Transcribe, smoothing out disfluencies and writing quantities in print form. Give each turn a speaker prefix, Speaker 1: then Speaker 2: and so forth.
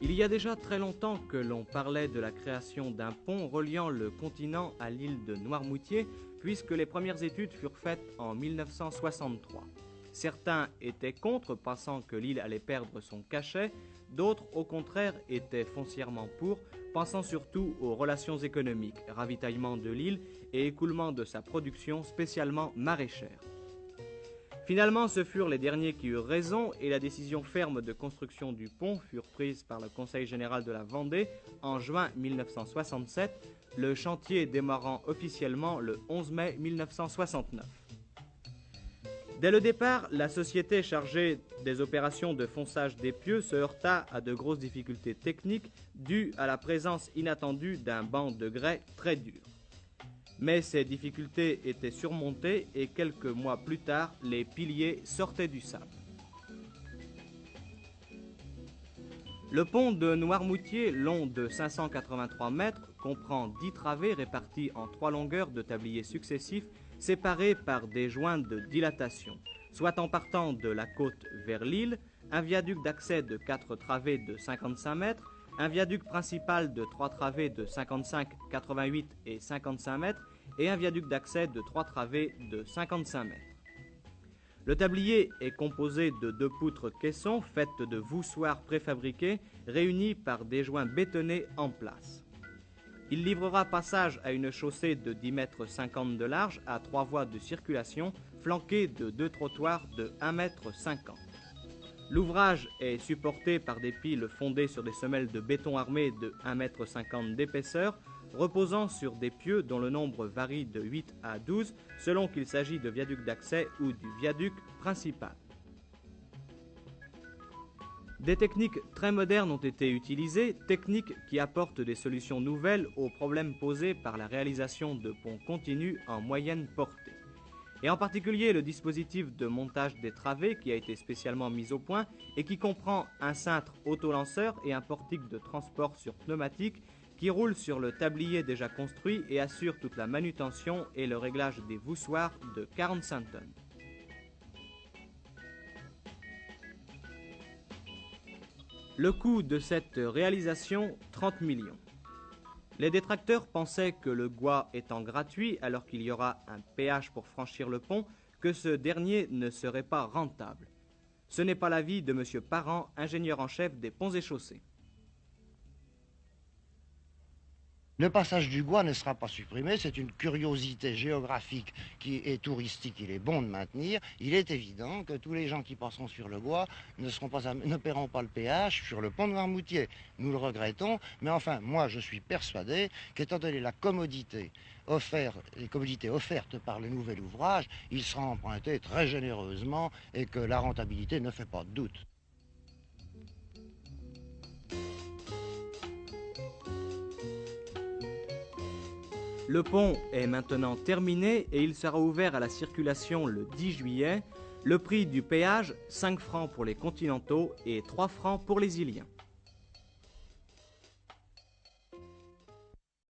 Speaker 1: Il y a déjà très longtemps que l'on parlait de la création d'un pont reliant le continent à l'île de Noirmoutier, puisque les premières études furent faites en 1963. Certains étaient contre, pensant que l'île allait perdre son cachet, d'autres, au contraire, étaient foncièrement pour, pensant surtout aux relations économiques, ravitaillement de l'île et écoulement de sa production spécialement maraîchère. Finalement, ce furent les derniers qui eurent raison et la décision ferme de construction du pont fut prise par le Conseil général de la Vendée en juin 1967, le chantier démarrant officiellement le 11 mai 1969. Dès le départ, la société chargée des opérations de fonçage des pieux se heurta à de grosses difficultés techniques dues à la présence inattendue d'un banc de grès très dur. Mais ces difficultés étaient surmontées et quelques mois plus tard, les piliers sortaient du sable. Le pont de Noirmoutier, long de 583 mètres, comprend 10 travées réparties en 3 longueurs de tabliers successifs séparées par des joints de dilatation, soit en partant de la côte vers l'île, un viaduc d'accès de 4 travées de 55 mètres, un viaduc principal de 3 travées de 55, 88 et 55 mètres et un viaduc d'accès de 3 travées de 55 mètres. Le tablier est composé de 2 poutres caissons faites de voussoirs préfabriqués réunis par des joints bétonnés en place. Il livrera passage à une chaussée de 10,50 mètres de large à 3 voies de circulation flanquées de 2 trottoirs de 1,50 mètre. L'ouvrage est supporté par des piles fondées sur des semelles de béton armé de 1,50 mètre d'épaisseur, reposant sur des pieux dont le nombre varie de 8 à 12 selon qu'il s'agit de viaduc d'accès ou du viaduc principal. Des techniques très modernes ont été utilisées, techniques qui apportent des solutions nouvelles aux problèmes posés par la réalisation de ponts continus en moyenne portée. Et en particulier le dispositif de montage des travées qui a été spécialement mis au point et qui comprend un cintre autolanceur et un portique de transport sur pneumatique qui roule sur le tablier déjà construit et assure toute la manutention et le réglage des voussoirs de 45 tonnes. Le coût de cette réalisation, 30 millions. Les détracteurs pensaient que le Gois étant gratuit alors qu'il y aura un péage pour franchir le pont, que ce dernier ne serait pas rentable. Ce n'est pas l'avis de M. Parent, ingénieur en chef des ponts et chaussées.
Speaker 2: Le passage du Gois ne sera pas supprimé, c'est une curiosité géographique et touristique qu'il est bon de maintenir. Il est évident que tous les gens qui passeront sur le Gois ne paieront pas le péage sur le pont de Noirmoutier. Nous le regrettons, mais enfin, moi je suis persuadé qu'étant donné les commodités offertes par le nouvel ouvrage, il sera emprunté très généreusement et que la rentabilité ne fait pas de doute.
Speaker 1: Le pont est maintenant terminé et il sera ouvert à la circulation le 10 juillet. Le prix du péage, 5 francs pour les continentaux et 3 francs pour les îliens.